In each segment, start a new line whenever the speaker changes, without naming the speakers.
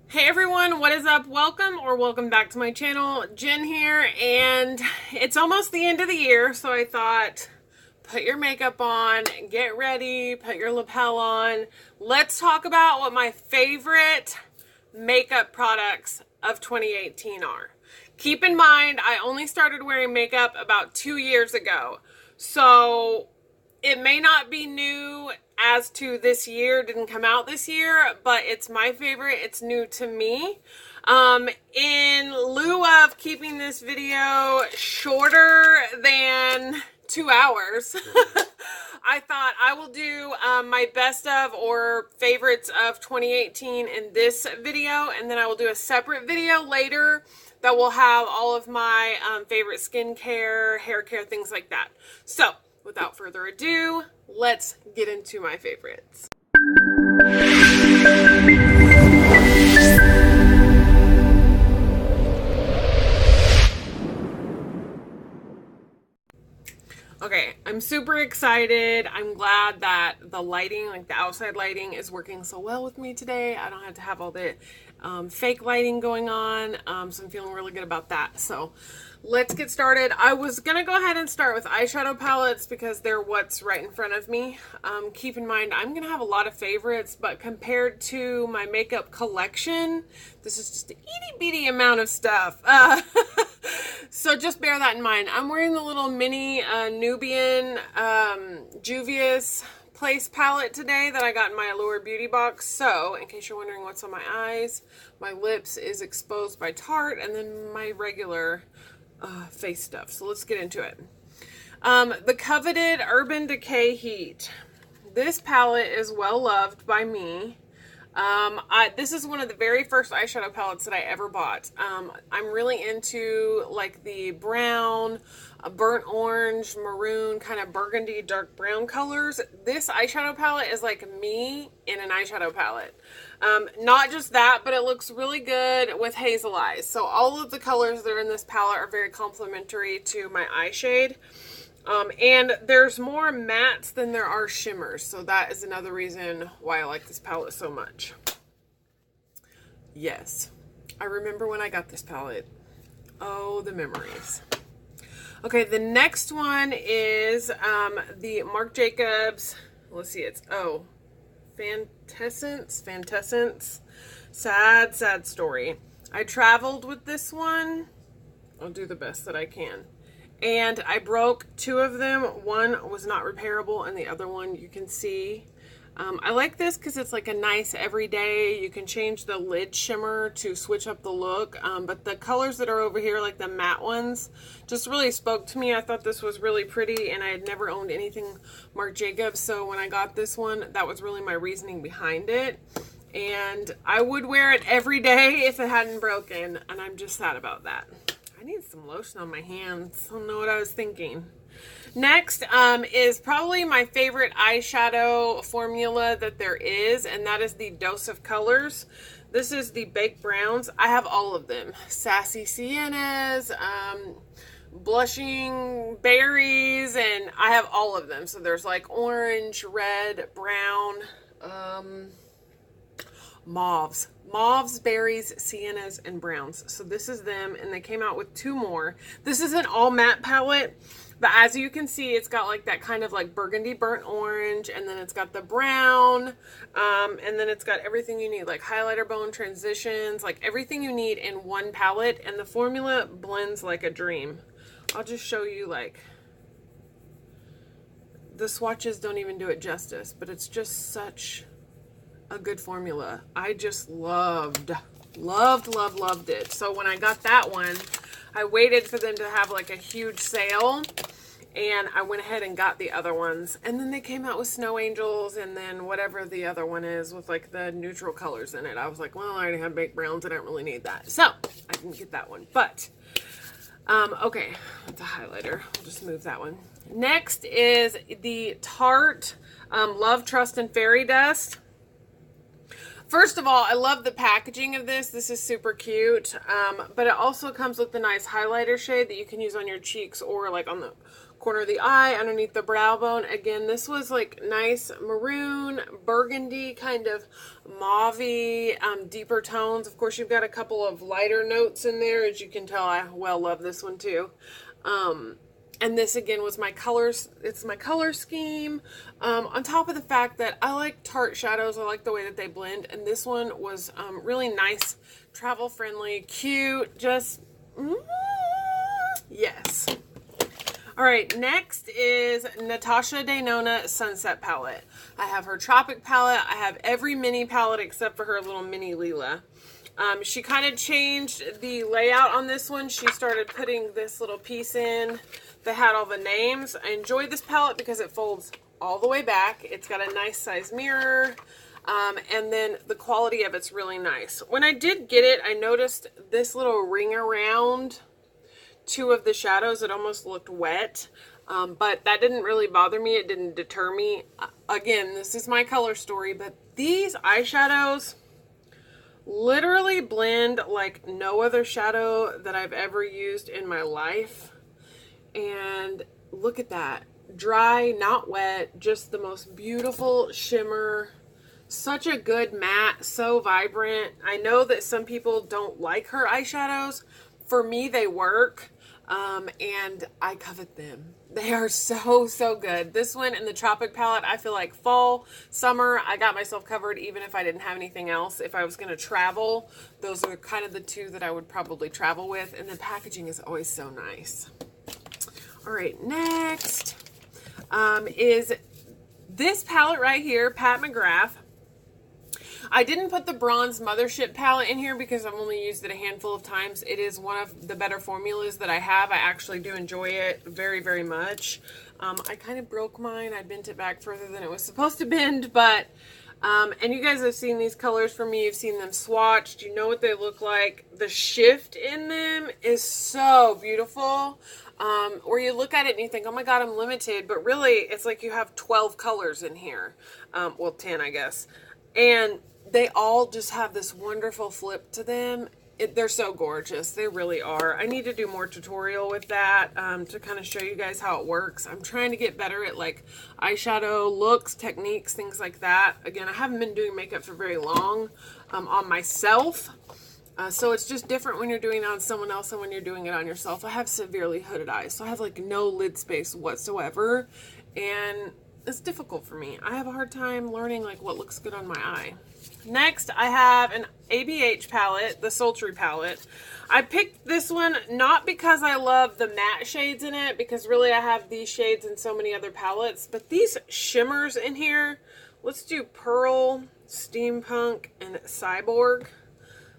Hey everyone, what is up? Welcome back to my channel. Jen here, and it's almost the end of the year, so I thought put your makeup on, get ready, put your lapel on. Let's talk about what my favorite makeup products of 2018 are. Keep in mind, I only started wearing makeup about 2 years ago, so it may not be new as to this year, didn't come out this year, but it's my favorite. It's new to me. In lieu of keeping this video shorter than 2 hours, I thought I will do my best of or favorites of 2018 in this video, and then I will do a separate video later that will have all of my favorite skincare, hair care, things like that. So without further ado, let's get into my favorites. Okay, I'm super excited. I'm glad that the lighting, like the outside lighting, is working so well with me today. I don't have to have all the fake lighting going on, so I'm feeling really good about that. So let's get started. I was gonna go ahead and start with eyeshadow palettes because they're what's right in front of me. Keep in mind, I'm gonna have a lot of favorites, but compared to my makeup collection, this is just an itty bitty amount of stuff. So just bear that in mind. I'm wearing the little mini Nubian Juvia's Place palette today that I got in my Allure beauty box. So in case you're wondering what's on my eyes, my lips is Exposed by Tarte, and then my regular face stuff. So let's get into it. The coveted Urban Decay Heat. This palette is well loved by me. This is one of the very first eyeshadow palettes that I ever bought. I'm really into like the brown, burnt orange, maroon, kind of burgundy, dark brown colors. This eyeshadow palette is like me in an eyeshadow palette. Not just that, but it looks really good with hazel eyes. So all of the colors that are in this palette are very complementary to my eye shade. And there's more mattes than there are shimmers, so that is another reason why I like this palette so much. Yes, I remember when I got this palette. Oh, the memories. Okay, the next one is the Marc Jacobs, let's see, it's, Fantessence. Sad story. I traveled with this one. I'll do the best that I can. And I broke 2 of them. One was not repairable, and the other one you can see. I like this because it's like a nice everyday. You can change the lid shimmer to switch up the look. But the colors that are over here, like the matte ones, just really spoke to me. I thought this was really pretty, and I had never owned anything Marc Jacobs. So when I got this one, that was really my reasoning behind it. And I would wear it every day if it hadn't broken, and I'm just sad about that. I need some lotion on my hands. I don't know what I was thinking. Next is probably my favorite eyeshadow formula that there is, and that is the Dose of Colors. This is the Baked Browns. I have all of them. Sassy Siennas, Blushing Berries, and I have all of them. So there's like orange, red, brown, mauves, berries, siennas, and browns. So this is them, and they came out with 2 more. This is an all matte palette, but as you can see, it's got like that kind of like burgundy burnt orange, and then it's got the brown, and then it's got everything you need, like highlighter bone transitions, like everything you need in one palette, and the formula blends like a dream. I'll just show you, like, the swatches don't even do it justice, but it's just such a good formula. I just loved it. So when I got that one, I waited for them to have like a huge sale, and I went ahead and got the other ones, and then they came out with Snow Angels, and then whatever the other one is with like the neutral colors in it. I was like, well, I already have Baked Browns, I don't really need that, so I didn't get that one. But okay, that's a highlighter. I'll just move that one. Next is the Tarte Love, Trust, and Fairy Dust. First of all, I love the packaging of this. This is super cute, but it also comes with the nice highlighter shade that you can use on your cheeks or like on the corner of the eye, underneath the brow bone. Again, this was like nice maroon, burgundy, kind of mauve-y, deeper tones. Of course, you've got a couple of lighter notes in there. As you can tell, I well love this one too. And this again was my colors. It's my color scheme. On top of the fact that I like tarte shadows. I like the way that they blend. And this one was really nice, travel friendly, cute, just yes. All right, next is Natasha Denona Sunset Palette. I have her Tropic palette. I have every mini palette except for her little mini Lila. She kind of changed the layout on this one. She started putting this little piece in that had all the names. I enjoyed this palette because it folds all the way back. It's got a nice size mirror. And then the quality of it's really nice. When I did get it, I noticed this little ring around two of the shadows. It almost looked wet, but that didn't really bother me. It didn't deter me. Again, this is my color story, but these eyeshadows literally blend like no other shadow that I've ever used in my life. And look at that. Dry, not wet, just the most beautiful shimmer. Such a good matte, so vibrant. I know that some people don't like her eyeshadows. For me, they work, and I covet them. They are so, so good. This one in the Tropic palette, I feel like fall, summer, I got myself covered even if I didn't have anything else. If I was going to travel, those are kind of the two that I would probably travel with, and the packaging is always so nice. All right, next is this palette right here, Pat McGrath. I didn't put the Bronze Mothership palette in here because I've only used it a handful of times. It is one of the better formulas that I have. I actually do enjoy it very, very much. I kind of broke mine. I bent it back further than it was supposed to bend, but and you guys have seen these colors from me. You've seen them swatched. You know what they look like. The shift in them is so beautiful. Or you look at it and you think, oh my God, I'm limited. But really, it's like you have 12 colors in here. Well, 10, I guess. And they all just have this wonderful flip to them. They're so gorgeous. They really are. I need to do more tutorial with that to kind of show you guys how it works. I'm trying to get better at like eyeshadow looks, techniques, things like that. Again, I haven't been doing makeup for very long on myself. So it's just different when you're doing it on someone else and when you're doing it on yourself. I have severely hooded eyes, so I have like no lid space whatsoever. And it's difficult for me. I have a hard time learning like what looks good on my eye. Next, I have an ABH palette, the Sultry palette. I picked this one not because I love the matte shades in it, because really I have these shades in so many other palettes, but these shimmers in here, let's do Pearl, Steampunk, and Cyborg.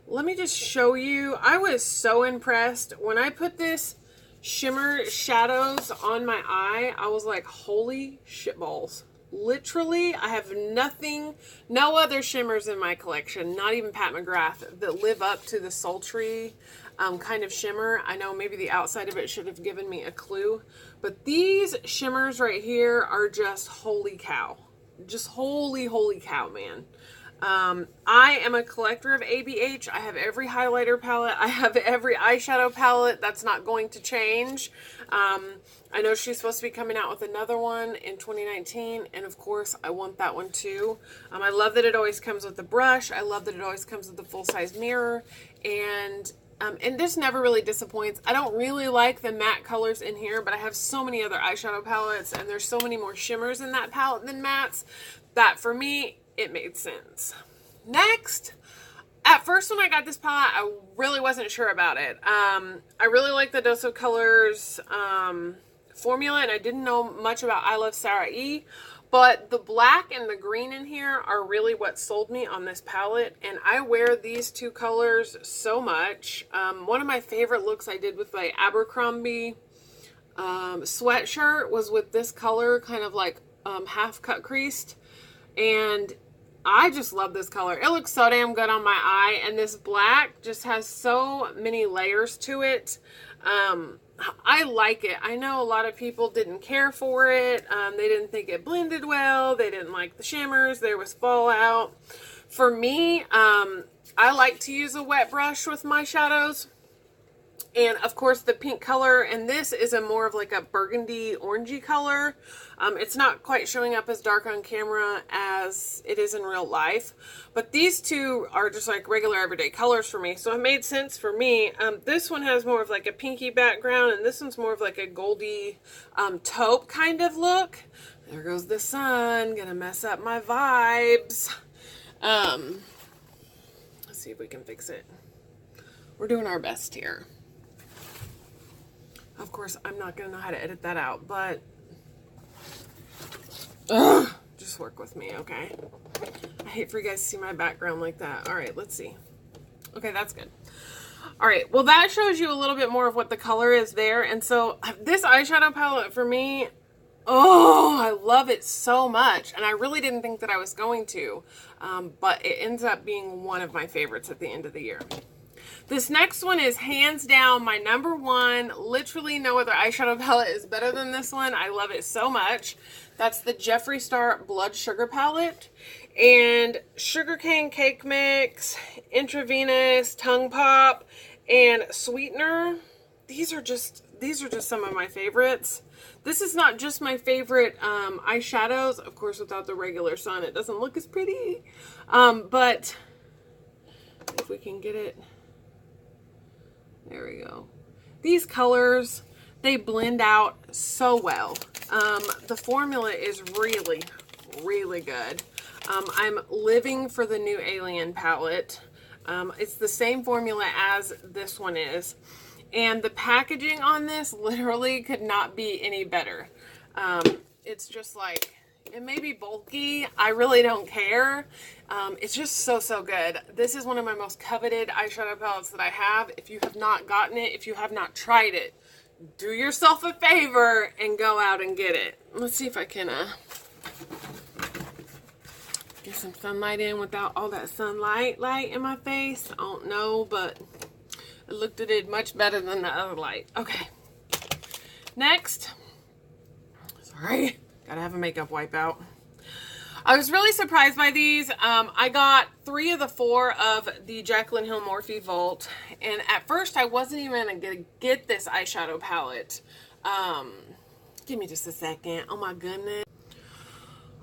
Let me just show you. I was so impressed. When I put this shimmer shadows on my eye, I was like, holy shitballs. Literally, I have nothing, no other shimmers in my collection, not even Pat McGrath, that live up to the sultry kind of shimmer. I know maybe the outside of it should have given me a clue, but these shimmers right here are just holy cow. Just holy cow, man. I am a collector of ABH. I have every highlighter palette. I have every eyeshadow palette. That's not going to change. I know she's supposed to be coming out with another one in 2019, and of course I want that one too. I love that it always comes with the brush. I love that it always comes with the full-size mirror, and this never really disappoints. I don't really like the matte colors in here, but I have so many other eyeshadow palettes, and there's so many more shimmers in that palette than mattes, that for me, it made sense. Next, at first when I got this palette, I really wasn't sure about it. I really like the Dose of Colors formula, and I didn't know much about I Love Sarah E, but the black and the green in here are really what sold me on this palette, and I wear these two colors so much. One of my favorite looks I did with my Abercrombie sweatshirt was with this color, kind of like half cut creased, and I just love this color. It looks so damn good on my eye, and this black just has so many layers to it. I like it. I know a lot of people didn't care for it. They didn't think it blended well. They didn't like the shimmers. There was fallout. For me, I like to use a wet brush with my shadows. And of course the pink color, and this is a more of like a burgundy orangey color. It's not quite showing up as dark on camera as it is in real life, but these two are just like regular everyday colors for me, so it made sense for me. This one has more of like a pinky background, and this one's more of like a goldy taupe kind of look. There goes the sun, gonna mess up my vibes. Let's see if we can fix it. We're doing our best here. Of course, I'm not gonna know how to edit that out, but just work with me, okay? I hate for you guys to see my background like that. All right, let's see. Okay, that's good. All right, well, that shows you a little bit more of what the color is there. And so this eyeshadow palette for me, oh, I love it so much. And I really didn't think that I was going to, but it ends up being one of my favorites at the end of the year. This next one is hands down my number one. Literally no other eyeshadow palette is better than this one. I love it so much. That's the Jeffree Star Blood Sugar palette. And Sugarcane Cake Mix, Intravenous, Tongue Pop, and Sweetener. These are just some of my favorites. This is not just my favorite eyeshadows. Of course, without the regular sun, it doesn't look as pretty. But if we can get it. There we go. These colors, they blend out so well. The formula is really, really good. I'm living for the new Alien palette. It's the same formula as this one is. And the packaging on this literally could not be any better. It's just like, it may be bulky. I really don't care. It's just so, so good. This is one of my most coveted eyeshadow palettes that I have. If you have not gotten it, if you have not tried it, do yourself a favor and go out and get it. Let's see if I can get some sunlight in without all that sunlight in my face. I don't know, but it looked at it much better than the other light. Okay. Next. Sorry. Gotta have a makeup wipe out. I was really surprised by these. I got 3 of the 4 of the Jaclyn Hill Morphe Vault. And at first I wasn't even gonna get this eyeshadow palette. Give me just a second. Oh my goodness.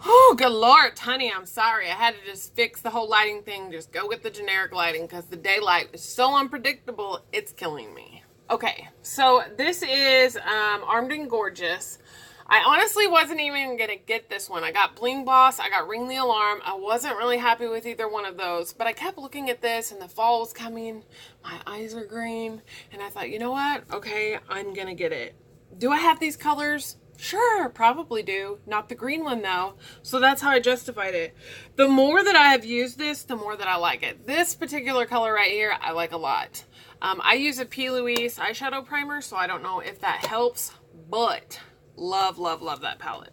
Oh, good Lord, honey, I'm sorry. I had to just fix the whole lighting thing. Just go with the generic lighting because the daylight is so unpredictable. It's killing me. Okay, so this is Armed and Gorgeous. I honestly wasn't even going to get this one. I got Bling Boss. I got Ring the Alarm. I wasn't really happy with either one of those. But I kept looking at this and the fall was coming. My eyes are green. And I thought, you know what? Okay, I'm going to get it. Do I have these colors? Sure, probably do. Not the green one though. So that's how I justified it. The more that I have used this, the more that I like it. This particular color right here, I like a lot. I use a P. Louise eyeshadow primer, so I don't know if that helps. But love, love, love that palette.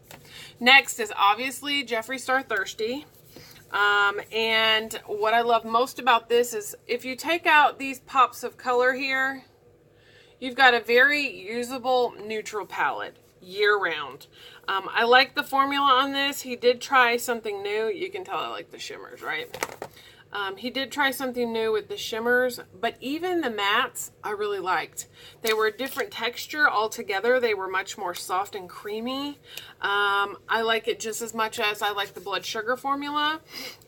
Next is obviously Jeffree Star Thirsty. And what I love most about this is if you take out these pops of color here, you've got a very usable neutral palette year-round. I like the formula on this. He did try something new. You can tell I like the shimmers, right? He did try something new with the shimmers, but even the mattes I really liked. They were a different texture altogether. They were much more soft and creamy. I like it just as much as I like the Blood Sugar formula,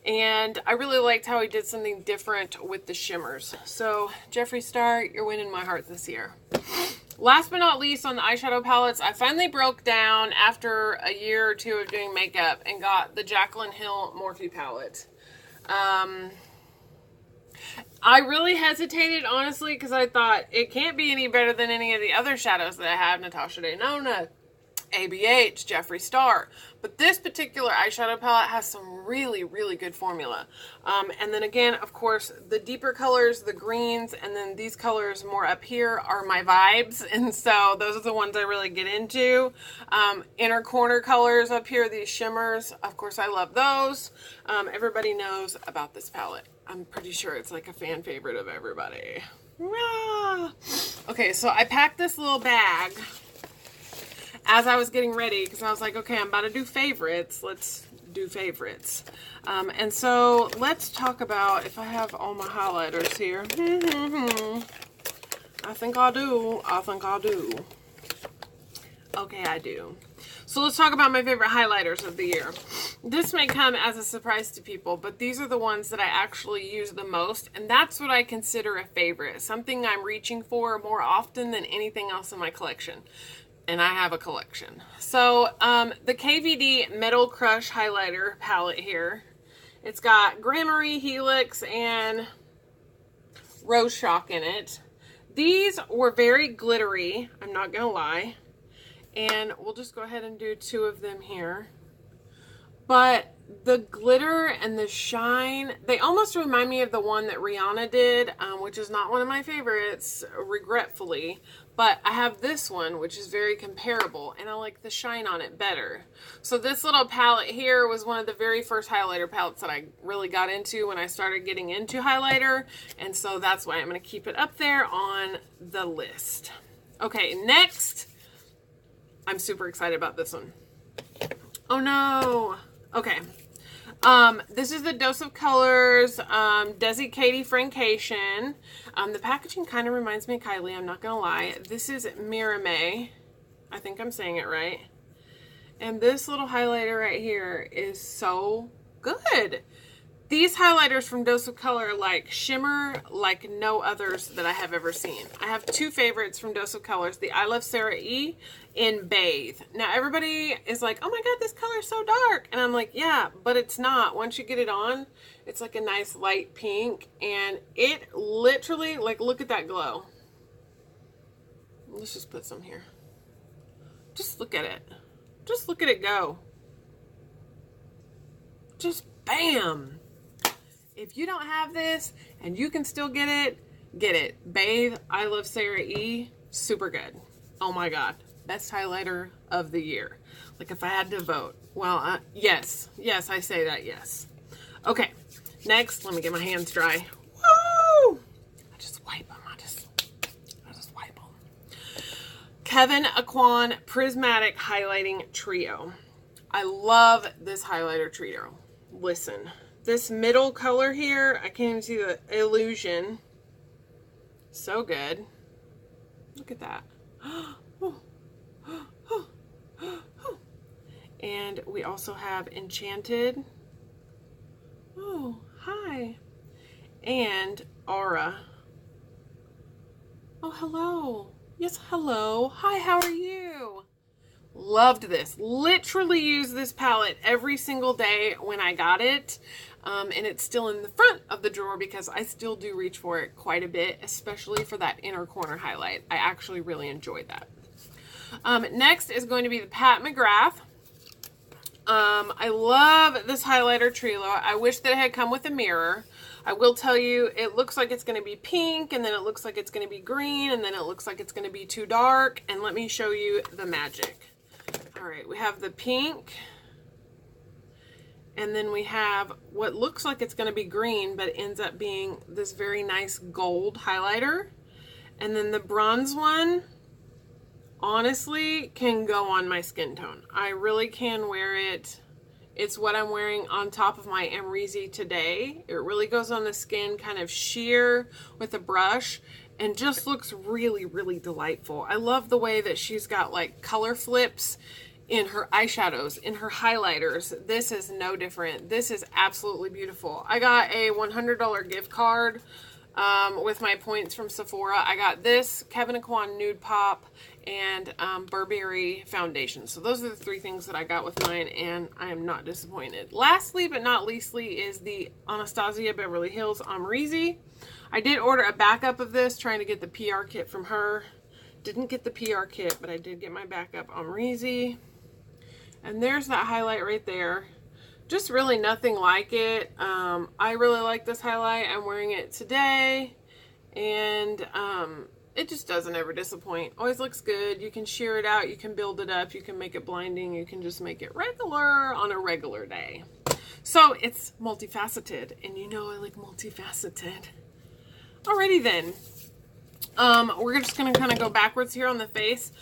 and I really liked how he did something different with the shimmers. So Jeffree Star, you're winning my heart this year. Last but not least on the eyeshadow palettes, I finally broke down after a year or two of doing makeup and got the Jaclyn Hill Morphe palette. I really hesitated, honestly, because I thought it can't be any better than any of the other shadows that I have. Natasha Denona, ABH, Jeffree Star. But this particular eyeshadow palette has some really, really good formula. And then again, of course, the deeper colors, the greens, and then these colors more up here are my vibes. And so those are the ones I really get into. Inner corner colors up here, these shimmers, of course, I love those. Everybody knows about this palette. I'm pretty sure it's like a fan favorite of everybody. Rah! Okay, so I packed this little bag as I was getting ready because I was like, okay, I'm about to do favorites. Let's do favorites. And so let's talk about, if I have all my highlighters here. I think I do. I think I do. Okay, I do. So let's talk about my favorite highlighters of the year. This may come as a surprise to people, but these are the ones that I actually use the most, and that's what I consider a favorite. Something I'm reaching for more often than anything else in my collection. And I have a collection. So the KVD Metal Crush highlighter palette here. It's got Gramarye, Helix, and Rose Shock in it. These were very glittery, I'm not gonna lie. And we'll just go ahead and do 2 of them here. But the glitter and the shine, they almost remind me of the one that Rihanna did, which is not one of my favorites, regretfully. But I have this one, which is very comparable, and I like the shine on it better. So this little palette here was one of the very first highlighter palettes that I really got into when I started getting into highlighter. And so that's why I'm going to keep it up there on the list. Okay, next. I'm super excited about this one. Oh no. Okay. This is the Dose of Colors Desi Katie Francation. The packaging kind of reminds me of Kylie, I'm not gonna lie. This is Mirame. I think I'm saying it right. And this little highlighter right here is so good. These highlighters from Dose of Color like shimmer like no others that I have ever seen. I have 2 favorites from Dose of Colors. The I Love Sarah E in Bathe. Now everybody is like, oh my god, this color is so dark. And I'm like, yeah, but it's not. Once you get it on, it's like a nice light pink. And it literally, like, look at that glow. Let's just put some here. Just look at it. Just look at it go. Just bam. If you don't have this and you can still get it, get it. Bathe, I Love Sarah E, super good. Oh my god, best highlighter of the year. Like if I had to vote. Well, yes, I say that, yes. Okay, next, let me get my hands dry. Woo! I just wipe them, I just wipe them. Kevyn Aucoin Prismatic Highlighting Trio. I love this highlighter trio. Listen. This middle color here, I can't even see the illusion. So good. Look at that. And we also have Enchanted. Oh, hi. And Aura. Oh, hello. Yes, hello. Hi, how are you? Loved this. Literally used this palette every single day when I got it. And it's still in the front of the drawer because I still do reach for it quite a bit, especially for that inner corner highlight. I actually really enjoyed that. Next is going to be the Pat McGrath. I love this highlighter trio. I wish that it had come with a mirror. I will tell you, it looks like it's going to be pink, and then it looks like it's going to be green, and then it looks like it's going to be too dark. And let me show you the magic. All right, we have the pink. And then we have what looks like it's going to be green, but ends up being this very nice gold highlighter. And then the bronze one, honestly, can go on my skin tone. I really can wear it. It's what I'm wearing on top of my Amrezy today. It really goes on the skin, kind of sheer with a brush, and just looks really, really delightful. I love the way that she's got like color flips in her eyeshadows, in her highlighters. This is no different. This is absolutely beautiful. I got a $100 gift card with my points from Sephora. I got this, Kevyn Aucoin Nude Pop, and Burberry foundation. So those are the 3 things that I got with mine, and I am not disappointed. Lastly but not leastly is the Anastasia Beverly Hills Amrezy. I did order a backup of this, trying to get the PR kit from her. Didn't get the PR kit, but I did get my backup Amrezy. And there's that highlight right there. Just really nothing like it. I really like this highlight. I'm wearing it today. And it just doesn't ever disappoint. Always looks good. You can sheer it out. You can build it up. You can make it blinding. You can just make it regular on a regular day. So it's multifaceted. And you know I like multifaceted. Alrighty then. We're just going to kind of go backwards here on the face.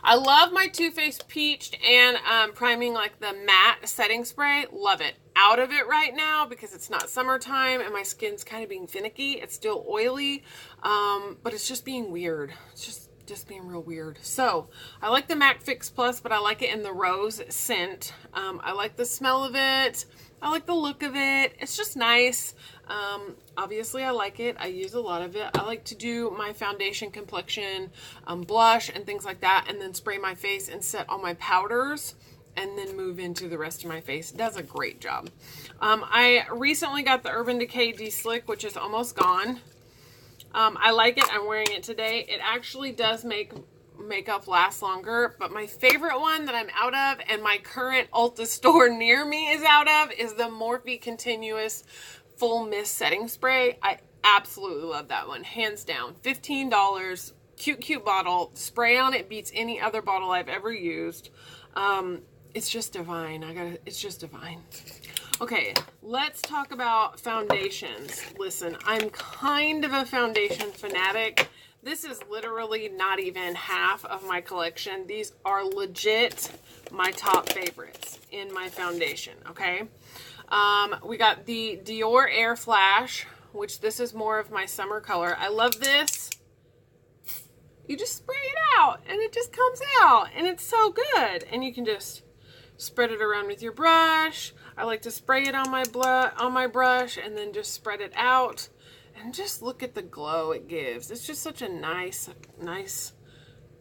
I love my Too Faced Peached and priming like the matte setting spray. Love it. out of it right now because it's not summertime and my skin's kind of being finicky. It's still oily, but it's just being weird. It's just being real weird. So I like the MAC Fix Plus, but I like it in the rose scent. I like the smell of it. I like the look of it. It's just nice. Obviously I like it. I use a lot of it. I like to do my foundation, complexion, blush and things like that, and then spray my face and set all my powders and then move into the rest of my face. It does a great job. I recently got the Urban Decay De-Slick, which is almost gone. I like it. I'm wearing it today. It actually does make makeup last longer, but my favorite one that I'm out of and my current Ulta store near me is out of is the Morphe Continuous Full Mist Setting Spray. I absolutely love that one. Hands down. $15. Cute bottle. Spray on it beats any other bottle I've ever used. It's just divine. It's just divine. Okay, let's talk about foundations. Listen, I'm kind of a foundation fanatic. This is literally not even half of my collection. These are legit my top favorites in my foundation, okay? We got the Dior Air Flash, which this is more of my summer color. I love this. You just spray it out and it just comes out and it's so good. And you can just spread it around with your brush. I like to spray it on my brush and then just spread it out and just look at the glow it gives. It's just such a nice,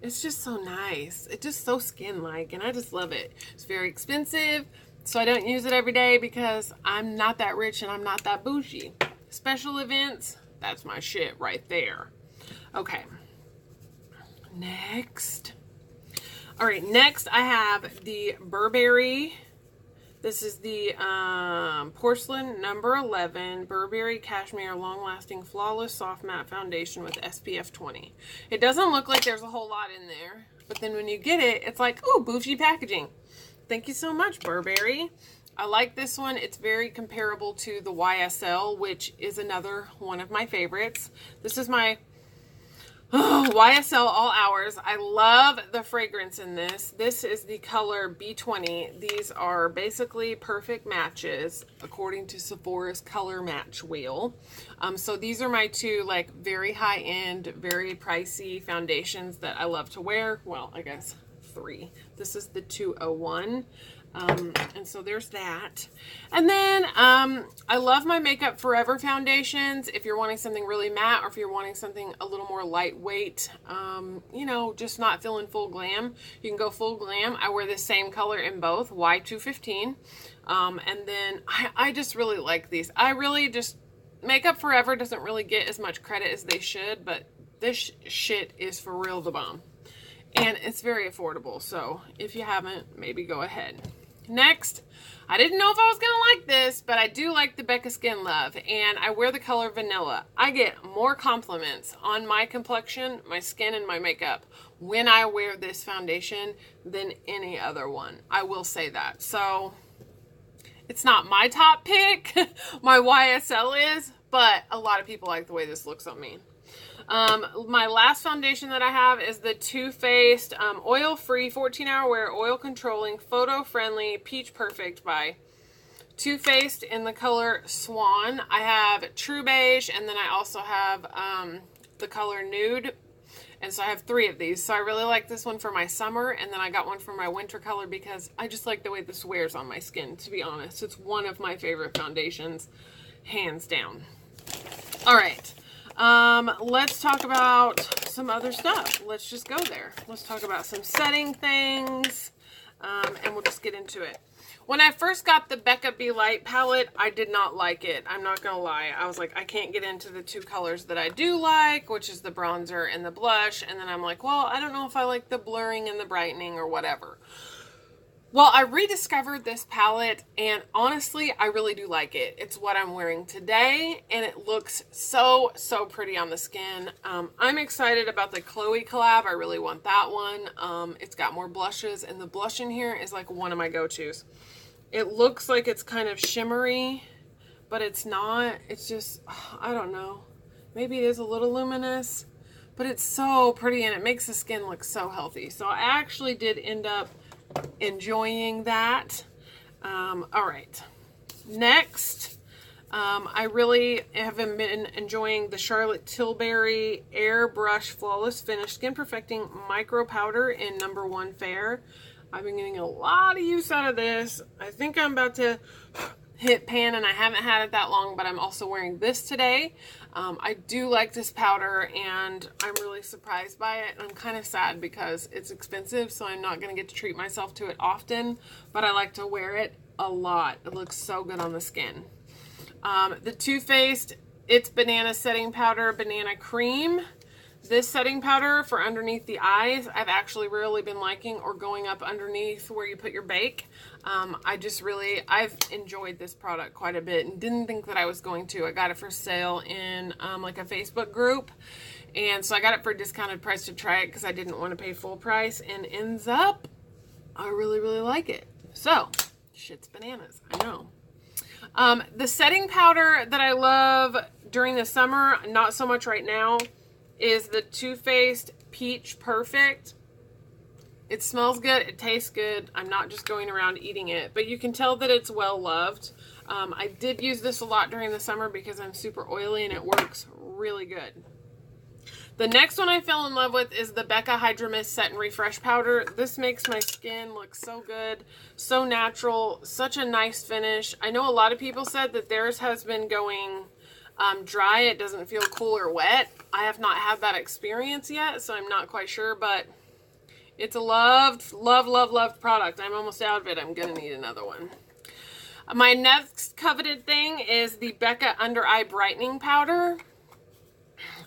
it's just so nice. It's just so skin-like and I just love it. It's very expensive, so I don't use it every day because I'm not that rich and I'm not that bougie. Special events, that's my shit right there. Okay. Next. All right, next I have the Burberry. This is the Porcelain number 11 Burberry Cashmere Long Lasting Flawless Soft Matte Foundation with SPF 20. It doesn't look like there's a whole lot in there, but then when you get it, it's like, ooh, bougie packaging. Thank you so much, Burberry. I like this one. It's very comparable to the YSL, which is another one of my favorites. This is my YSL All Hours. I love the fragrance in this. This is the color B20. These are basically perfect matches according to Sephora's color match wheel. So these are my two like very high-end, very pricey foundations that I love to wear. Well, I guess three. This is the 201. And so there's that. And then I love my Makeup Forever foundations. If you're wanting something really matte or if you're wanting something a little more lightweight, you know, just not feeling full glam, you can go full glam. I wear the same color in both, Y215. And then I just really like these. I really just, Makeup Forever doesn't really get as much credit as they should, but this shit is for real the bomb. And it's very affordable, so if you haven't, maybe go ahead. Next, I didn't know if I was going to like this, but I do like the Becca Skin Love, and I wear the color Vanilla. I get more compliments on my complexion, my skin, and my makeup when I wear this foundation than any other one. I will say that. So, it's not my top pick. My YSL is, but a lot of people like the way this looks on me. My last foundation that I have is the Too Faced oil-free 14-hour wear oil controlling photo-friendly Peach Perfect by Too Faced in the color Swan. I have True Beige, and then I also have the color Nude, and so I have three of these. So I really like this one for my summer, and then I got one for my winter color because I just like the way this wears on my skin, to be honest. It's one of my favorite foundations, hands down. All right. Let's talk about some other stuff. Let's just go there. Let's talk about some setting things, and we'll just get into it. When I first got the Becca Be Light palette, I did not like it. I'm not gonna lie. I was like, I can't get into the two colors that I do like, which is the bronzer and the blush, and then I'm like, well, I don't know if I like the blurring and the brightening or whatever. Well, I rediscovered this palette, and honestly, I really do like it. It's what I'm wearing today, and it looks so pretty on the skin. I'm excited about the Chloe collab. I really want that one. It's got more blushes, and the blush in here is like one of my go-tos. It looks like it's kind of shimmery, but it's not. It's just, I don't know. Maybe it is a little luminous, but it's so pretty, and it makes the skin look so healthy. So I actually did end up enjoying that. All right, Next, I really have been enjoying the Charlotte Tilbury Airbrush Flawless Finish Skin Perfecting Micro Powder in number 1 Fair. I've been getting a lot of use out of this. I think I'm about to hit pan, and I haven't had it that long, but I'm also wearing this today. I do like this powder, and I'm really surprised by it. I'm kind of sad because it's expensive, so I'm not going to get to treat myself to it often, but I like to wear it a lot. It looks so good on the skin. The Too Faced It's Banana Setting Powder Banana Cream. This setting powder for underneath the eyes, I've actually really been liking, or going up underneath where you put your bake. I've enjoyed this product quite a bit and didn't think that I was going to. I got it for sale in like a Facebook group. And so I got it for a discounted price to try it because I didn't want to pay full price, and ends up, I really, really like it. So, shit's bananas, I know. The setting powder that I love during the summer, not so much right now, is the Too Faced Peach Perfect. It smells good, it tastes good. I'm not just going around eating it, but you can tell that it's well loved. I did use this a lot during the summer because I'm super oily, and it works really good. The next one I fell in love with is the Becca Hydra Mist Set and Refresh Powder. This makes my skin look so good, so natural, such a nice finish. I know a lot of people said that theirs has been going dry. It doesn't feel cool or wet. I have not had that experience yet, so I'm not quite sure, but it's a loved product. I'm almost out of it. I'm going to need another one. My next coveted thing is the Becca Under Eye Brightening Powder.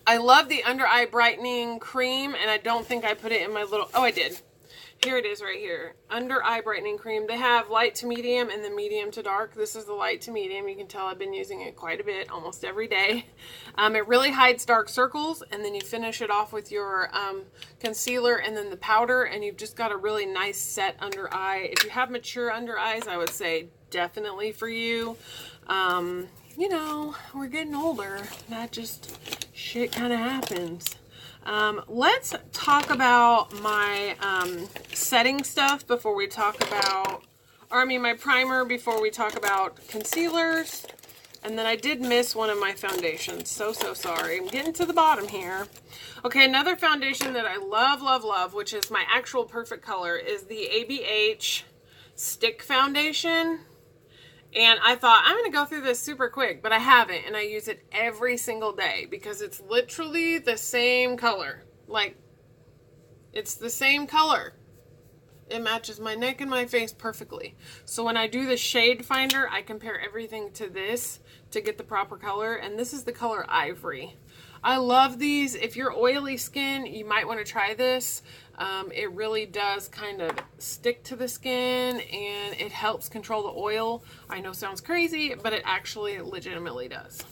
I love the under eye brightening cream, and I don't think I put it in my little, oh, I did. Here it is right here. Under eye brightening cream. They have light to medium and the medium to dark. This is the light to medium. You can tell I've been using it quite a bit, almost every day. It really hides dark circles, and then you finish it off with your concealer and then the powder, and you've just got a really nice set under eye. If you have mature under eyes, I would say definitely for you. You know, we're getting older. That just shit kind of happens. Let's talk about my setting stuff before we talk about, my primer before we talk about concealers. And then I did miss one of my foundations. So sorry. I'm getting to the bottom here. Okay, another foundation that I love, which is my actual perfect color, is the ABH Stick Foundation. And I thought, I'm going to go through this super quick, but I haven't, and I use it every single day because it's literally the same color. Like, it's the same color. It matches my neck and my face perfectly. So when I do the shade finder, I compare everything to this to get the proper color, and this is the color Ivory. I love these. If you're oily skin, you might want to try this. It really does kind of stick to the skin, and it helps control the oil. I know sounds crazy, but it actually legitimately does.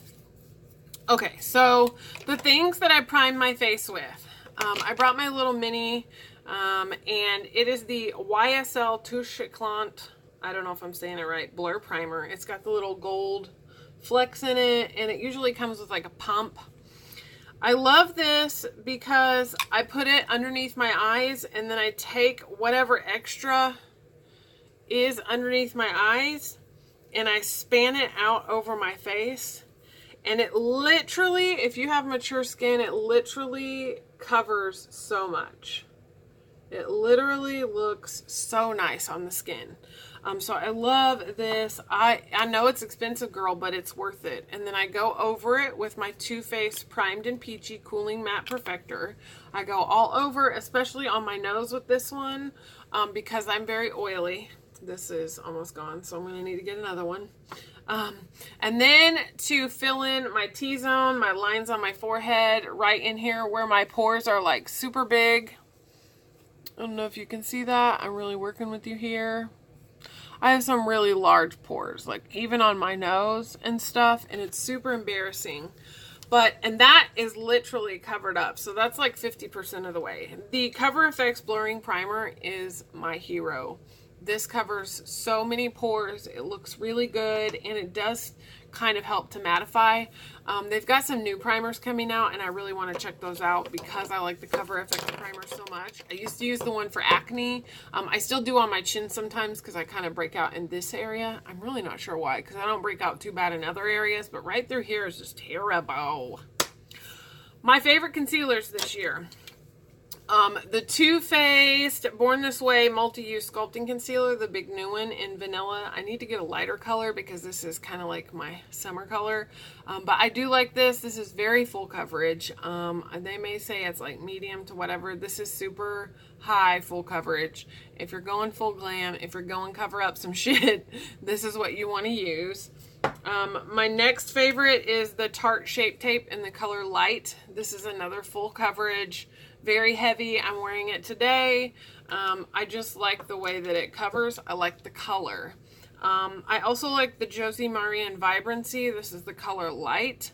Okay, so the things that I prime my face with. I brought my little mini, and it is the YSL Touche Éclatant, I don't know if I'm saying it right, Blur Primer. It's got the little gold flecks in it, and it usually comes with like a pump. I love this because I put it underneath my eyes, and then I take whatever extra is underneath my eyes and I span it out over my face. And it literally, if you have mature skin, it literally covers so much. It literally looks so nice on the skin. So I love this. I know it's expensive, girl, but it's worth it. And then I go over it with my Too Faced Primed and Peachy Cooling Matte Perfector. I go all over, especially on my nose with this one, because I'm very oily. This is almost gone, so I'm going to need to get another one. And then to fill in my T-zone, my lines on my forehead, right in here where my pores are like super big. I don't know if you can see that. I'm really working with you here. I have some really large pores, like even on my nose and stuff, and it's super embarrassing. And that is literally covered up, so that's like 50% of the way. The Cover FX Blurring Primer is my hero. This covers so many pores. It looks really good, and it does kind of help to mattify. They've got some new primers coming out, and I really want to check those out because I like the Cover FX primer so much. I used to use the one for acne. I still do on my chin sometimes because I kind of break out in this area. I'm really not sure why, because I don't break out too bad in other areas, but right through here is just terrible. My favorite concealers this year. The Too Faced Born This Way Multi-Use Sculpting Concealer, the big new one in vanilla. I need to get a lighter color because this is kind of like my summer color. But I do like this. This is very full coverage. They may say it's like medium to whatever. This is super high full coverage. If you're going full glam, if you're going cover up some shit, this is what you want to use. My next favorite is the Tarte Shape Tape in the color Light. This is another full coverage, very heavy. I'm wearing it today. I just like the way that it covers. I like the color. I also like the Josie Marian Vibrancy. This is the color Light.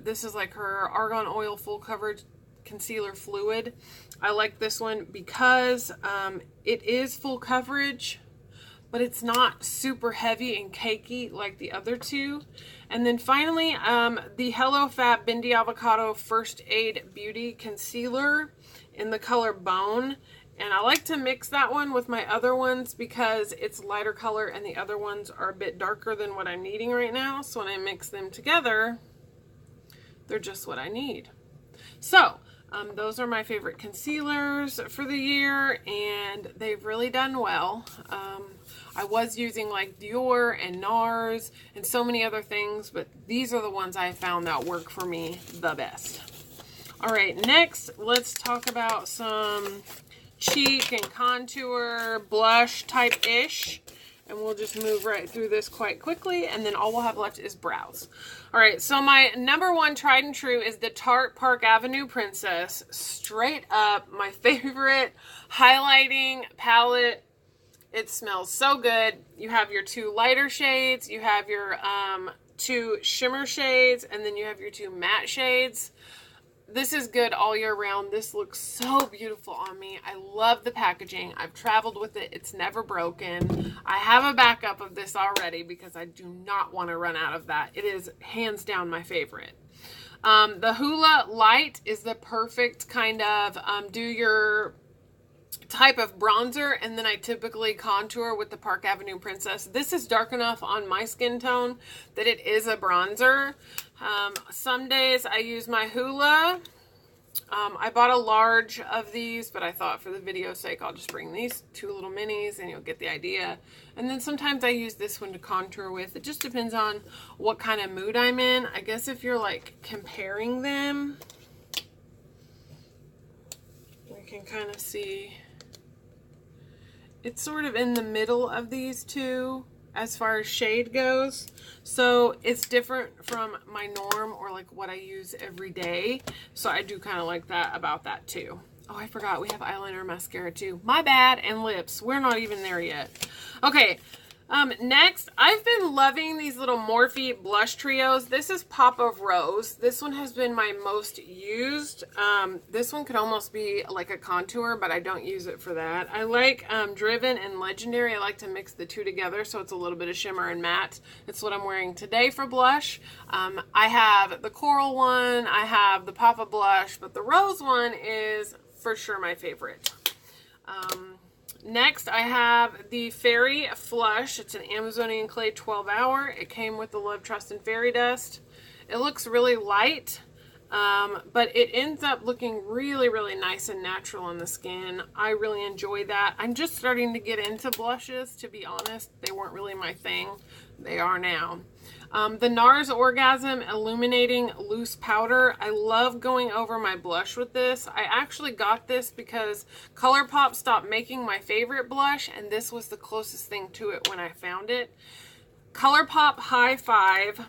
This is like her Argan Oil Full Coverage Concealer Fluid. I like this one because it is full coverage, but it's not super heavy and cakey like the other two. And then finally, the Hello Fab Bindi Avocado First Aid Beauty Concealer in the color Bone. And I like to mix that one with my other ones because it's lighter color and the other ones are a bit darker than what I'm needing right now. So when I mix them together, they're just what I need. So those are my favorite concealers for the year, and they've really done well. I was using like Dior and NARS and so many other things, but these are the ones I found that work for me the best. All right, next let's talk about some cheek and contour blush type-ish. And we'll just move right through this quite quickly, and then all we'll have left is brows. All right, so my number one tried and true is the Tarte Park Avenue Princess. Straight up, my favorite highlighting palette. It smells so good. You have your two lighter shades, you have your two shimmer shades, and then you have your two matte shades. This is good all year round. This looks so beautiful on me. I love the packaging. I've traveled with it. It's never broken. I have a backup of this already because I do not want to run out of that. It is hands down my favorite. The Hoola Light is the perfect kind of do your type of bronzer, and then I typically contour with the Park Avenue Princess. This is dark enough on my skin tone that it is a bronzer. Some days I use my Hoola. I bought a large of these, but I thought for the video's sake I'll just bring these two little minis and you'll get the idea. And then sometimes I use this one to contour with. It just depends on what kind of mood I'm in. I guess if you're like comparing them, you can kind of see it's sort of in the middle of these two as far as shade goes. So it's different from my norm or like what I use every day. So I do kind of like that about that too. Oh, I forgot we have eyeliner and mascara too. My bad. And lips. We're not even there yet. Okay. Next, I've been loving these little Morphe blush trios. This is Pop of Rose. This one has been my most used. This one could almost be like a contour, but I don't use it for that. I like Driven and Legendary. I like to mix the two together so it's a little bit of shimmer and matte. It's what I'm wearing today for blush. I have the coral one. I have the Papa blush, but the rose one is for sure my favorite. Next, I have the Fairy Flush. It's an Amazonian Clay 12 Hour. It came with the Love, Trust, and Fairy Dust. It looks really light, but it ends up looking really, really nice and natural on the skin. I really enjoy that. I'm just starting to get into blushes, to be honest. They weren't really my thing. They are now. The NARS Orgasm Illuminating Loose Powder. I love going over my blush with this. I actually got this because ColourPop stopped making my favorite blush, and this was the closest thing to it when I found it. ColourPop High Five.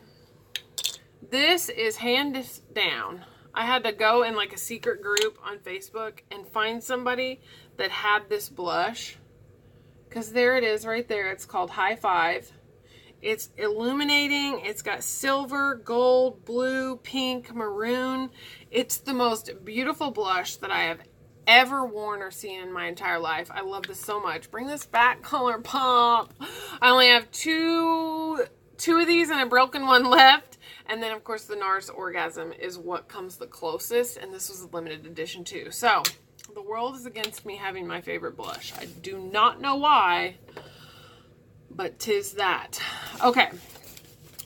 This is hands down. I had to go in like a secret group on Facebook and find somebody that had this blush, because there it is right there. It's called High Five. It's illuminating. It's got silver, gold, blue, pink, maroon. It's the most beautiful blush that I have ever worn or seen in my entire life. I love this so much. Bring this back, ColourPop. I only have two 2 of these and a broken one left. And then, of course, the NARS Orgasm is what comes the closest. And this was a limited edition, too. So, the world is against me having my favorite blush. I do not know why, but 'tis that. Okay.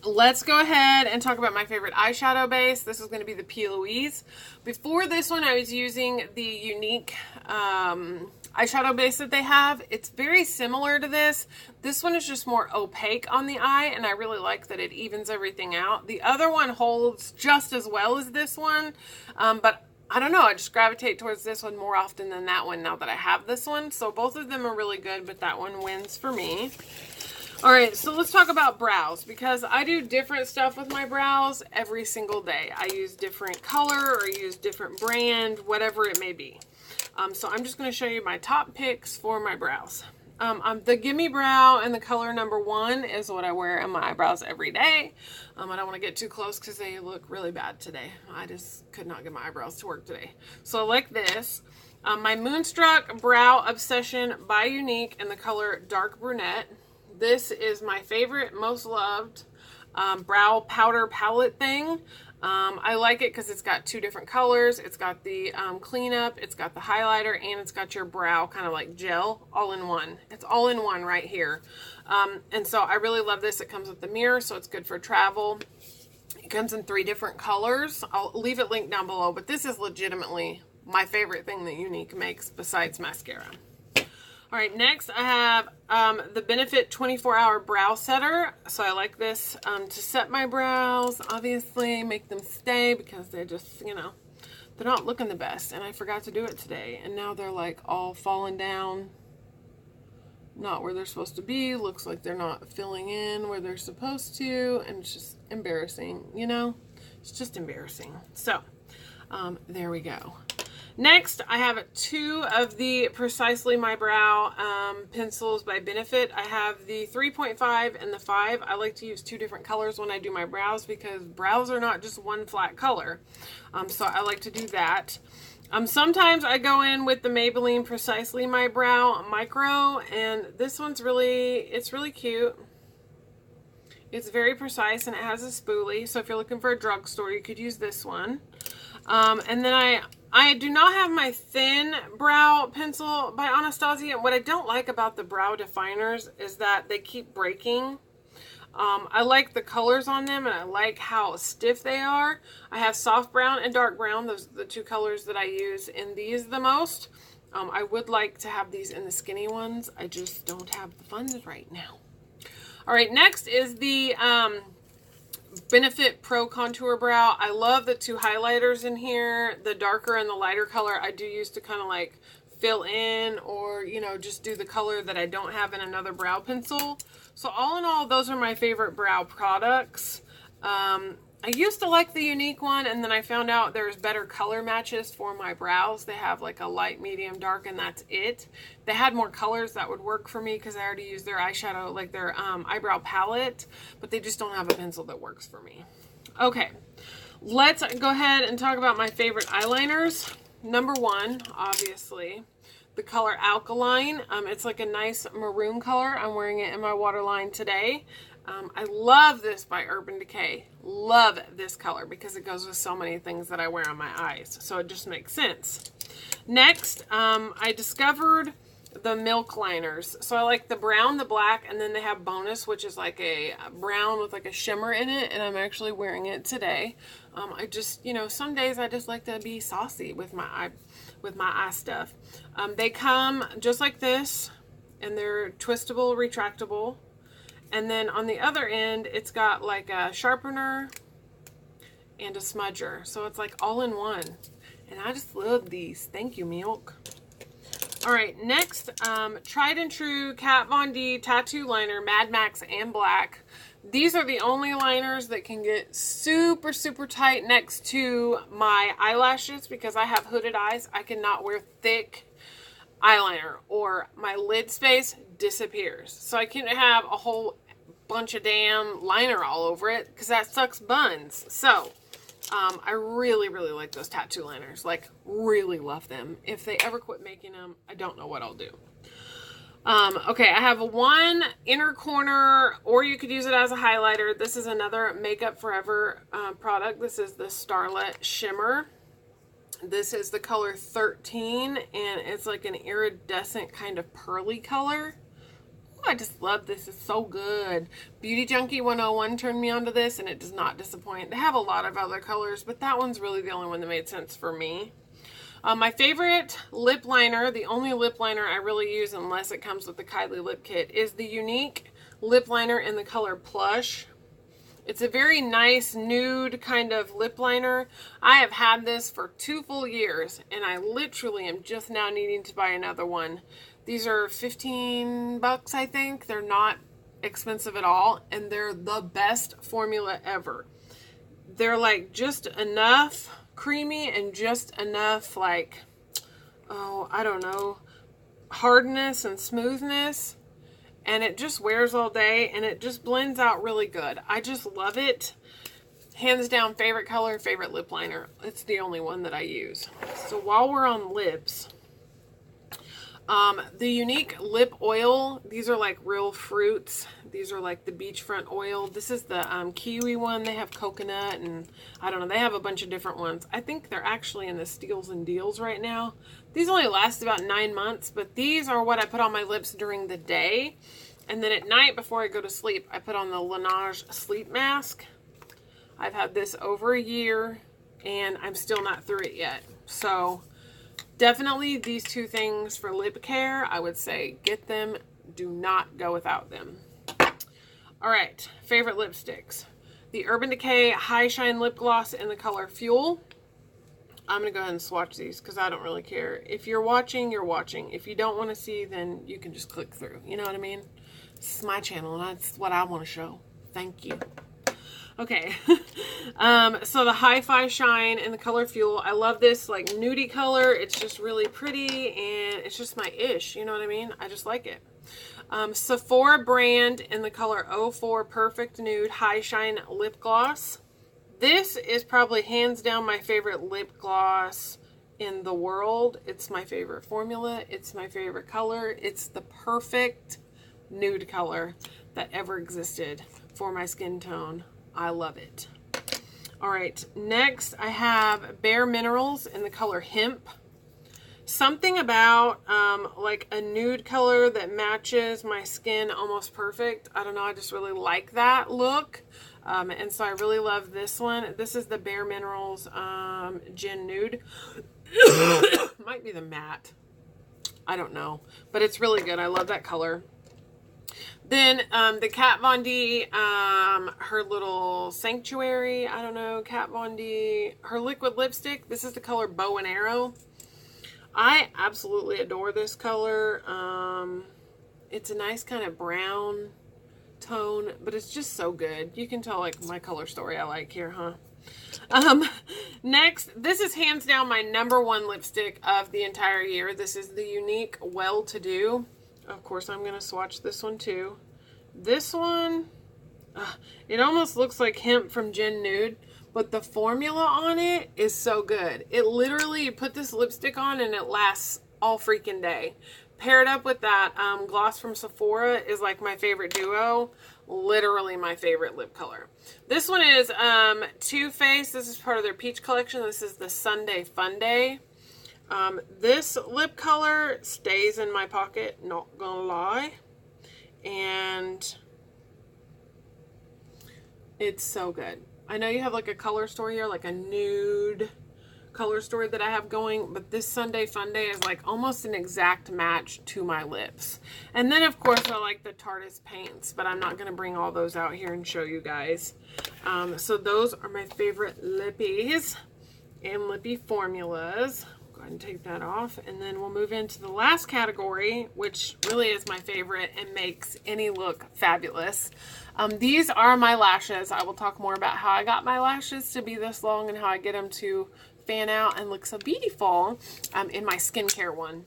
Let's go ahead and talk about my favorite eyeshadow base. This is going to be the P. Louise. Before this one, I was using the Unique eyeshadow base that they have. It's very similar to this. This one is just more opaque on the eye, and I really like that it evens everything out. The other one holds just as well as this one, but I don't know, I just gravitate towards this one more often than that one now that I have this one. So both of them are really good, but that one wins for me. All right, so let's talk about brows, because I do different stuff with my brows every single day. I use different color or use different brand, whatever it may be. So I'm just going to show you my top picks for my brows. The Gimme Brow and the color number 1 is what I wear in my eyebrows every day. I don't want to get too close because they look really bad today. I just could not get my eyebrows to work today. So I like this. My Moonstruck Brow Obsession by Unique in the color Dark Brunette. This is my favorite, most loved brow powder palette thing. I like it because it's got 2 different colors. It's got the cleanup, it's got the highlighter, and it's got your brow kind of like gel all in one. It's all in one right here. And so I really love this. It comes with the mirror, so it's good for travel. It comes in 3 different colors. I'll leave it linked down below, but this is legitimately my favorite thing that Unique makes besides mascara. All right, next I have the Benefit 24-Hour Brow Setter. So I like this to set my brows, obviously, make them stay because they're just, you know, they're not looking the best. And I forgot to do it today. And now they're like all falling down, not where they're supposed to be. Looks like they're not filling in where they're supposed to. And it's just embarrassing, you know? It's just embarrassing. So there we go. Next, I have 2 of the Precisely My Brow pencils by Benefit. I have the 3.5 and the 5. I like to use 2 different colors when I do my brows because brows are not just one flat color. So I like to do that. Sometimes I go in with the Maybelline Precisely My Brow Micro, and this one's it's really cute. It's very precise, and it has a spoolie. So if you're looking for a drugstore, you could use this one. And then I do not have my thin brow pencil by Anastasia. And what I don't like about the brow definers is that they keep breaking. I like the colors on them, and I like how stiff they are. I have soft brown and dark brown. Those are the 2 colors that I use in these the most. I would like to have these in the skinny ones. I just don't have the funds right now. All right, next is the Benefit Pro Contour Brow. I love the 2 highlighters in here, the darker and the lighter color. I do use to kind of like fill in or, you know, just do the color that I don't have in another brow pencil. So all in all, those are my favorite brow products. I used to like the Unique one, and then I found out there's better color matches for my brows. They have like a light, medium, dark, and that's it. They had more colors that would work for me because I already use their eyeshadow, like their eyebrow palette, but they just don't have a pencil that works for me. Okay, let's go ahead and talk about my favorite eyeliners. Number 1, obviously, the color Alkaline. It's like a nice maroon color. I'm wearing it in my waterline today. I love this by Urban Decay. Love this color because it goes with so many things that I wear on my eyes. So it just makes sense. Next, I discovered the Milk liners. So I like the brown, the black, and then they have Bonus, which is like a brown with like a shimmer in it. And I'm actually wearing it today. I just, you know, some days I just like to be saucy with my eye stuff. They come just like this, and they're twistable, retractable. And then on the other end, it's got like a sharpener and a smudger. So it's like all in one. And I just love these. Thank you, Milk. All right, next, Tried and True Kat Von D Tattoo Liner, Mad Max and Black. These are the only liners that can get super, super tight next to my eyelashes because I have hooded eyes. I cannot wear thick eyeliner or my lid space disappears. So I can't have a whole bunch of damn liner all over it because that sucks buns. So I really, really like those tattoo liners. Like, really love them. If they ever quit making them, I don't know what I'll do. Okay, I have one inner corner, or you could use it as a highlighter. This is another Makeup Forever product. This is the Starlet Shimmer. This is the color 13, and it's like an iridescent kind of pearly color. Ooh, I just love this. It's so good. Beauty Junkie 101 turned me onto this, and it does not disappoint. They have a lot of other colors, but that one's really the only one that made sense for me. My favorite lip liner, the only lip liner I really use unless it comes with the Kylie lip kit, is the Unique lip liner in the color Plush. It's a very nice nude kind of lip liner. I have had this for 2 full years, and I literally am just now needing to buy another one. These are 15 bucks, I think. They're not expensive at all, and they're the best formula ever. They're like just enough creamy and just enough like, oh, I don't know, hardness and smoothness. And it just wears all day, and it just blends out really good. I just love it. Hands down, favorite color, favorite lip liner. It's the only one that I use. So while we're on lips, the Unique lip oil, these are like real fruits. These are like the beachfront oil. This is the kiwi one. They have coconut, and I don't know. They have a bunch of different ones. I think they're actually in the steals and deals right now. These only last about 9 months, but these are what I put on my lips during the day. And then at night before I go to sleep, I put on the Laneige sleep mask. I've had this over a year, and I'm still not through it yet. So definitely these 2 things for lip care, I would say get them. Do not go without them. All right, favorite lipsticks. The Urban Decay High Shine Lip Gloss in the color Fuel. I'm going to go ahead and swatch these because I don't really care. If you're watching, you're watching. If you don't want to see, then you can just click through. You know what I mean? This is my channel, and that's what I want to show. Thank you. Okay, so the Hi-Fi Shine in the color Fuel. I love this like nudie color. It's just really pretty, and it's just my ish. You know what I mean? I just like it. Sephora brand in the color 04 Perfect Nude High Shine Lip Gloss. This is probably hands down my favorite lip gloss in the world. It's my favorite formula. It's my favorite color. It's the perfect nude color that ever existed for my skin tone. I love it. All right, next I have Bare Minerals in the color Hemp. Something about like a nude color that matches my skin almost perfect. I don't know, I just really like that look. And so I really love this one. This is the Bare Minerals Gin Nude. Might be the matte. I don't know. But it's really good. I love that color. Then the Kat Von D, her little Sanctuary, I don't know, Kat Von D, her liquid lipstick. This is the color Bow and Arrow. I absolutely adore this color. It's a nice kind of brown tone, but it's just so good. You can tell like my color story I like here, huh? Next, this is hands down my #1 lipstick of the entire year. This is the Unique Well To Do. Of course, I'm going to swatch this one too. This one, it almost looks like Hemp from Gin Nude, but the formula on it is so good. It literally, you put this lipstick on and it lasts all freaking day. Paired up with that gloss from Sephora is like my favorite duo. Literally my favorite lip color. This one is Too Faced. This is part of their Peach collection. This is the Sunday Fun Day. This lip color stays in my pocket, not gonna lie. And it's so good. I know you have like a color store here, like a nude color story that I have going, but this Sunday Fun Day is like almost an exact match to my lips. And then of course I like the Tarteist paints, but I'm not going to bring all those out here and show you guys. So those are my favorite lippies and lippy formulas. Go ahead and take that off, and then we'll move into the last category, which really is my favorite and makes any look fabulous. These are my lashes. I will talk more about how I got my lashes to be this long and how I get them to fan out and look so beautiful in my skincare one.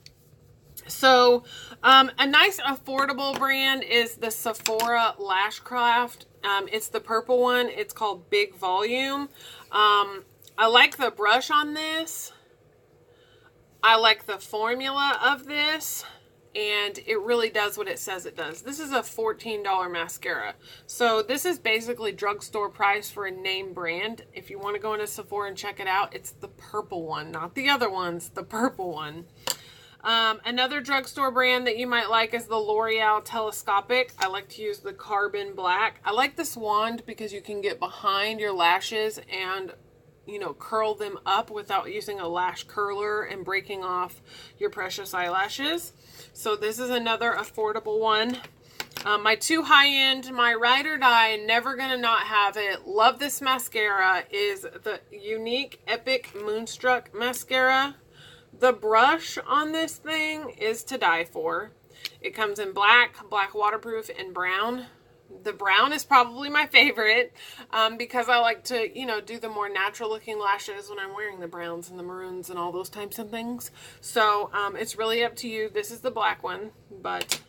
So a nice affordable brand is the Sephora Lash Craft. It's the purple one. It's called Big Volume. I like the brush on this. I like the formula of this. and it really does what it says it does. This is a $14 mascara. So this is basically drugstore price for a name brand. If you want to go into Sephora and check it out, it's the purple one, not the other ones, the purple one. Another drugstore brand that you might like is the L'Oreal Telescopic. I like to use the Carbon Black. I like this wand because you can get behind your lashes and, you know, curl them up without using a lash curler and breaking off your precious eyelashes. So this is another affordable one. My two high-end, my ride or die, never gonna not have it, love this mascara, is the Unique Epic Moonstruck Mascara. The brush on this thing is to die for. It comes in black, black waterproof, and brown. The brown is probably my favorite because I like to, you know, do the more natural looking lashes when I'm wearing the browns and the maroons and all those types of things. So it's really up to you. This is the black one, but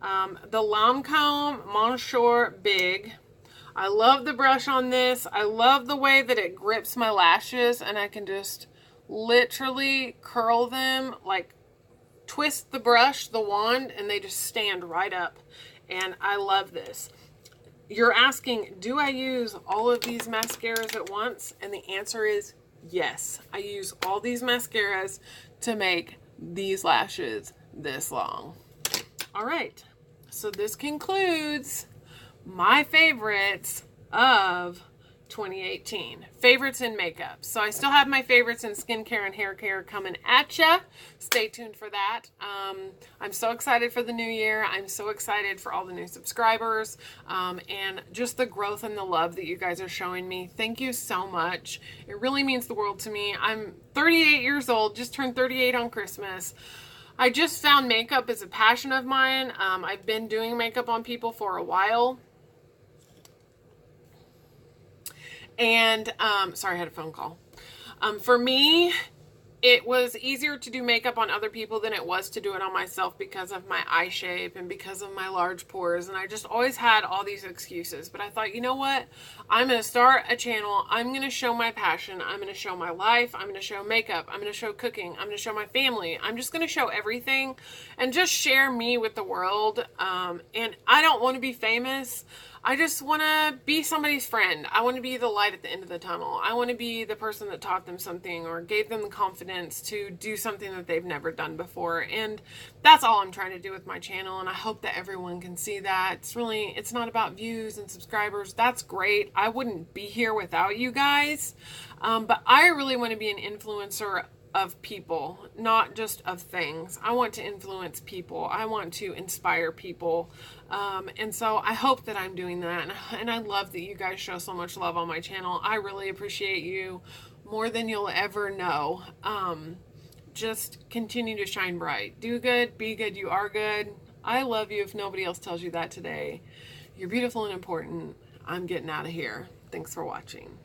the Lancome Monsieur Big. I love the brush on this. I love the way that it grips my lashes, and I can just literally curl them, like twist the brush, the wand, and they just stand right up. And I love this. You're asking, do I use all of these mascaras at once? And the answer is yes. I use all these mascaras to make these lashes this long. All right, so this concludes my favorites of 2018. Favorites in makeup. So I still have my favorites in skincare and hair care coming at ya. Stay tuned for that. I'm so excited for the new year. I'm so excited for all the new subscribers and just the growth and the love that you guys are showing me. Thank you so much. It really means the world to me. I'm 38 years old, just turned 38 on Christmas. I just found makeup is a passion of mine. I've been doing makeup on people for a while. And, sorry, I had a phone call. For me, it was easier to do makeup on other people than it was to do it on myself because of my eye shape and because of my large pores. And I just always had all these excuses. But I thought, you know what? I'm going to start a channel. I'm going to show my passion. I'm going to show my life. I'm going to show makeup. I'm going to show cooking. I'm going to show my family. I'm just going to show everything and just share me with the world. And I don't want to be famous. I just want to be somebody's friend. I want to be the light at the end of the tunnel. I want to be the person that taught them something or gave them the confidence to do something that they've never done before. And that's all I'm trying to do with my channel. And I hope that everyone can see that. It's not about views and subscribers. That's great. I wouldn't be here without you guys. But I really want to be an influencer of people, not just of things. I want to influence people. I want to inspire people. And so I hope that I'm doing that. And I love that you guys show so much love on my channel. I really appreciate you more than you'll ever know. Just continue to shine bright. Do good, be good, you are good. I love you if nobody else tells you that today. You're beautiful and important. I'm getting out of here. Thanks for watching.